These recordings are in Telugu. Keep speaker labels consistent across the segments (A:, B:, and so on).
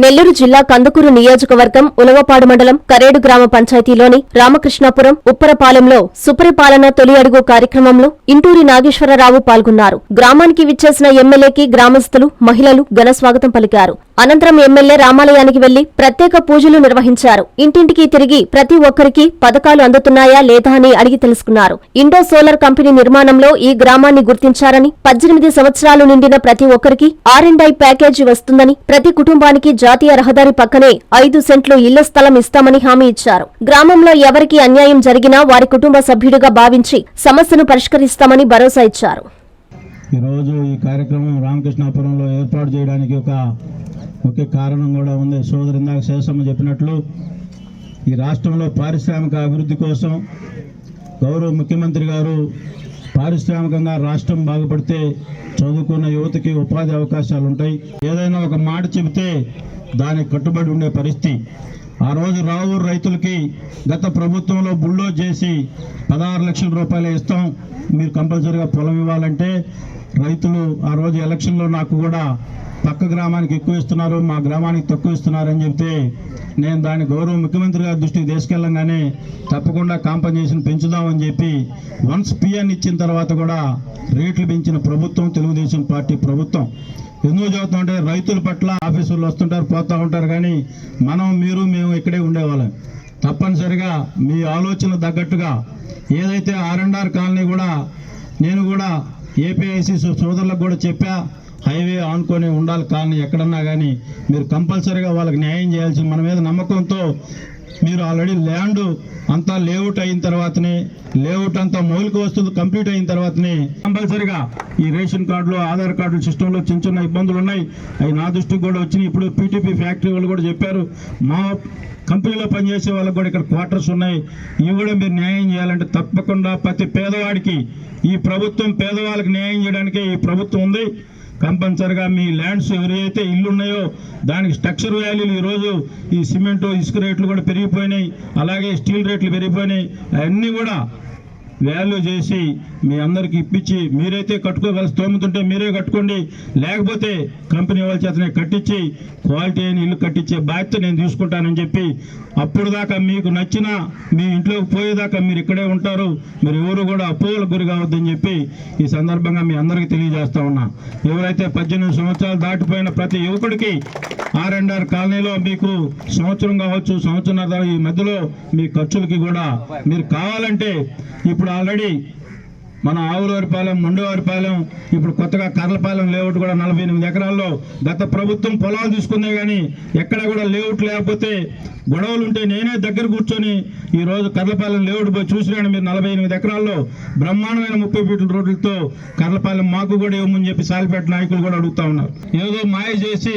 A: నెల్లూరు జిల్లా కందుకూరు నియోజకవర్గం ఉలవపాడు మండలం కరేడు గ్రామ పంచాయతీలోని రామకృష్ణాపురం ఉప్పరపాలెంలో సుపరిపాలన తొలి అడుగు కార్యక్రమంలో ఇంటూరి నాగేశ్వరరావు పాల్గొన్నారు. గ్రామానికి విచ్చేసిన ఎమ్మెల్యేకి గ్రామస్తులు, మహిళలు ఘన స్వాగతం పలికారు. అనంతరం ఎమ్మెల్యే రామాలయానికి వెళ్లి ప్రత్యేక పూజలు నిర్వహించారు. ఇంటింటికి తిరిగి ప్రతి ఒక్కరికి పథకాలు అందుతున్నాయా లేదా అని అడిగి తెలుసుకున్నారు. ఇండో సోలార్ కంపెనీ నిర్మాణంలో ఈ గ్రామాన్ని గుర్తించారని, 18 సంవత్సరాలు నిండిన ప్రతి ఒక్కరికి R&I ప్యాకేజీ వస్తుందని, ప్రతి కుటుంబానికి జాతీయ రహదారి పక్కనే 5 సెంట్లు ఇళ్ల స్థలం ఇస్తామని హామీ ఇచ్చారు. గ్రామంలో ఎవరికి అన్యాయం జరిగినా వారి కుటుంబ సభ్యుడిగా భావించి సమస్యను పరిష్కరిస్తామని భరోసా ఇచ్చారు.
B: ఈరోజు ఈ కార్యక్రమం రామకృష్ణాపురంలో ఏర్పాటు చేయడానికి ఒకే కారణం కూడా ఉంది. సోదరు ఇందాక శేషమ్మ చెప్పినట్లు ఈ రాష్ట్రంలో పారిశ్రామిక అభివృద్ధి కోసం గౌరవ ముఖ్యమంత్రి గారు పారిశ్రామికంగా రాష్ట్రం బాగుపడితే చదువుకున్న యువతకి ఉపాధి అవకాశాలు ఉంటాయి. ఏదైనా ఒక మాట చెబితే దానికి కట్టుబడి ఉండే పరిస్థితి. ఆ రోజు రావూరు రైతులకి గత ప్రభుత్వంలో బుల్డోజ్ చేసి 16 లక్షల రూపాయలు ఇస్తాం, మీరు కంపల్సరీగా పొలం ఇవ్వాలంటే రైతులు ఆ రోజు ఎలక్షన్లో నాకు కూడా పక్క గ్రామానికి ఎక్కువ ఇస్తున్నారు, మా గ్రామానికి తక్కువ ఇస్తున్నారని చెప్తే నేను దాన్ని గౌరవ ముఖ్యమంత్రి గారి దృష్టికి తీసుకెళ్ళంగానే తప్పకుండా కాంపన్సేషన్ పెంచుదామని చెప్పి వన్స్ పిఎన్ ఇచ్చిన తర్వాత కూడా రేట్లు పెంచిన ప్రభుత్వం తెలుగుదేశం పార్టీ ప్రభుత్వం. ఎందుకు చదువుతుంటే రైతుల పట్ల ఆఫీసర్లు వస్తుంటారు, పోతూ ఉంటారు, కానీ మేము ఇక్కడే ఉండేవాళ్ళం. తప్పనిసరిగా మీ ఆలోచన తగ్గట్టుగా ఏదైతే R&R కాలనీ కూడా నేను కూడా ఏపీఐసి సోదరులకు కూడా చెప్పా, హైవే ఆనుకొని ఉండాలి కాలనీ ఎక్కడన్నా కానీ మీరు కంపల్సరీగా వాళ్ళకి న్యాయం చేయాల్సి మన మీద నమ్మకంతో మీరు ఆల్రెడీ ల్యాండ్ అంతా లేఅవుట్ అయిన తర్వాతనే, లేఅవుట్ అంతా మౌలిక వస్తువులు కంప్లీట్ అయిన తర్వాతనే కంపల్సరీగా ఈ రేషన్ కార్డులు, ఆధార్ కార్డుల సిస్టంలో చిన్న చిన్న ఇబ్బందులు ఉన్నాయి. అవి నా దృష్టికి కూడా వచ్చినాయి. ఇప్పుడు పీటీపీ ఫ్యాక్టరీ వాళ్ళు కూడా చెప్పారు, మా కంపెనీలో పనిచేసే వాళ్ళకి కూడా ఇక్కడ క్వార్టర్స్ ఉన్నాయి, ఇవి కూడా మీరు న్యాయం చేయాలంటే తప్పకుండా ప్రతి పేదవాడికి ఈ ప్రభుత్వం పేదవాళ్ళకి న్యాయం చేయడానికే ఈ ప్రభుత్వం ఉంది. కంపల్సరిగా మీ ల్యాండ్స్ ఎవరైతే ఇల్లు ఉన్నాయో దానికి స్ట్రక్చర్ వాల్యూలు ఈరోజు ఈ సిమెంటు ఇసుక రేట్లు కూడా పెరిగిపోయినాయి, అలాగే స్టీల్ రేట్లు పెరిగిపోయినాయి. అవన్నీ కూడా వాల్యూ చేసి మీ అందరికి ఇప్పించి మీరైతే కట్టుకోగల స్తోమతుంటే మీరే కట్టుకోండి, లేకపోతే కంపెనీ వాళ్ళ చేతనే కట్టించి క్వాలిటీ అయిన ఇల్లు కట్టించే బాధ్యత నేను తీసుకుంటానని చెప్పి అప్పుడు దాకా మీకు నచ్చిన మీ ఇంట్లోకి పోయేదాకా మీరు ఇక్కడే ఉంటారు, మీరు ఎవరు కూడా అపోహలకు గురి కావద్దని చెప్పి ఈ సందర్భంగా మీ అందరికీ తెలియజేస్తా ఉన్నా. ఎవరైతే 18 సంవత్సరాలు దాటిపోయిన ప్రతి యువకుడికి R&R కాలనీలో మీకు సంవత్సరం కావచ్చు, సంవత్సరం ఈ మధ్యలో మీ ఖర్చులకి కూడా మీరు కావాలంటే ఇప్పుడు ఆల్రెడీ మన ఆవులవారిపాలెం, మొండవారిపాలెం, ఇప్పుడు కొత్తగా కర్లపాలెం లేఅవుట్ కూడా 48 ఎకరాల్లో గత ప్రభుత్వం పొలాలు తీసుకుందే కానీ ఎక్కడ కూడా లేఅవుట్ లేకపోతే గొడవలు ఉంటే నేనే దగ్గర కూర్చొని ఈరోజు కర్లపాలెం లేఅవుట్ పోయి చూసినాను. మీరు 48 ఎకరాల్లో బ్రహ్మాండమైన 30 ఫీట్ల రోడ్లతో కర్లపాలెం మాకు కూడా ఇవ్వమని చెప్పి సాలిపేట నాయకులు కూడా అడుగుతా ఉన్నారు. ఏదో మాయ చేసి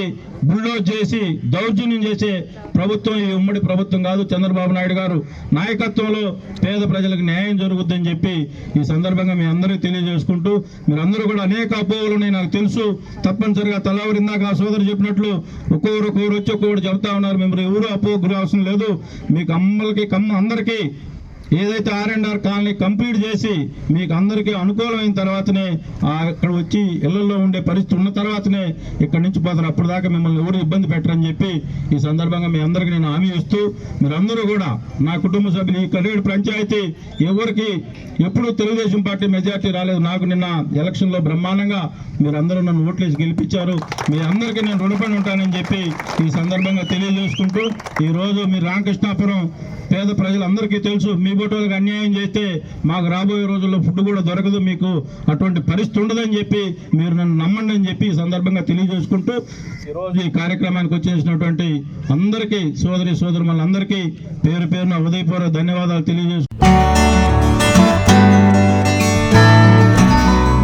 B: బుల్డోజ్ చేసి దౌర్జన్యం చేసే ప్రభుత్వం ఈ ఉమ్మడి ప్రభుత్వం కాదు. చంద్రబాబు నాయుడు గారు నాయకత్వంలో పేద ప్రజలకు న్యాయం జరుగుద్దని చెప్పి ఈ సందర్భంగా మీ అందరికీ తెలియజేసుకుంటూ, మీరందరూ కూడా అనేక అపోహలు ఉన్నాయి నాకు తెలుసు. తప్పనిసరిగా తలవరిందాక ఆ సోదరు చెప్పినట్లు ఒక్కొక్కరు వచ్చి ఒక్కొక్కరు చెబుతా ఉన్నారు. మేము ఎవరు అపోహ గురి అవసరం లేదు. మీకు అందరికీ ఏదైతే R&R కాలనీ కంప్లీట్ చేసి మీకు అందరికీ అనుకూలమైన తర్వాతనే అక్కడ వచ్చి ఇళ్లలో ఉండే పరిస్థితి ఉన్న తర్వాతనే ఇక్కడి నుంచి పోతారు. అప్పుడు దాకా మిమ్మల్ని ఎవరు ఇబ్బంది పెట్టరని చెప్పి ఈ సందర్భంగా మీ అందరికీ నేను హామీ ఇస్తూ, మీరందరూ కూడా నా కుటుంబ సభ్యులు ఈ కరేడు పంచాయతీ ఎవరికి ఎప్పుడూ తెలుగుదేశం పార్టీ మెజార్టీ రాలేదు. నాకు నిన్న ఎలక్షన్లో బ్రహ్మాండంగా మీరందరూ నన్ను ఓట్లేసి గెలిపించారు. మీ అందరికీ నేను రుణపడి ఉంటానని చెప్పి ఈ సందర్భంగా తెలియజేసుకుంటూ, ఈరోజు మీ రామకృష్ణాపురం పేద ప్రజలందరికీ తెలుసు, మీ బోటోలకు అన్యాయం చేస్తే మాకు రాబోయే రోజుల్లో ఫుడ్ కూడా దొరకదు, మీకు అటువంటి పరిస్థితి ఉండదని చెప్పి మీరు నన్ను నమ్మండి అని చెప్పి ఈ సందర్భంగా తెలియజేసుకుంటూ, ఈరోజు ఈ కార్యక్రమానికి వచ్చేసినటువంటి అందరికీ సోదరులందరికీ పేరు పేరున ఉదయపూర్వక ధన్యవాదాలు తెలియజేసుకుంటూ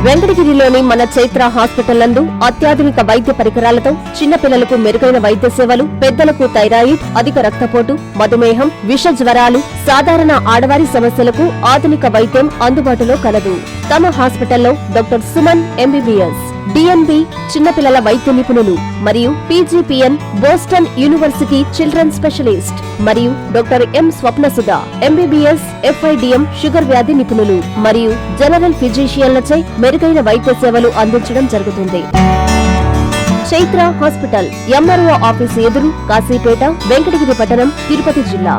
A: వెంకటగిరిలోని మన చైత్ర హాస్పిటల్ నందు అత్యాధునిక వైద్య పరికరాలతో చిన్నపిల్లలకు మెరుగైన వైద్య సేవలు, పెద్దలకు థైరాయిడ్, అధిక రక్తపోటు, మధుమేహం, విష జ్వరాలు, సాధారణ ఆడవారి సమస్యలకు ఆధునిక వైద్యం అందుబాటులో కలదు. తమ హాస్పిటల్లో డాక్టర్ సుమన్ MBBS, DNB చిన్నపిల్లల వైద్య నిపుణులు మరియు PGPN Boston university children specialist మరియు doctor M Swapnasudha MBBS FIDM sugar వ్యాధి నిపుణులు మరియు జనరల్ ఫిజిషియన్లచే మెరుగైన వైద్య సేవలు అందించడం జరుగుతుంది. చైత్ర హాస్పిటల్, ఎంఆర్ఓ ఆఫీసు ఎదురు, కాశీపేట, వెంకటగిరి పట్టణం, తిరుపతి జిల్లా.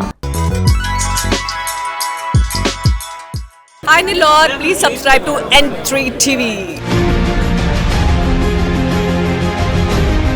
C: Hi Nilor, please subscribe to N3 TV.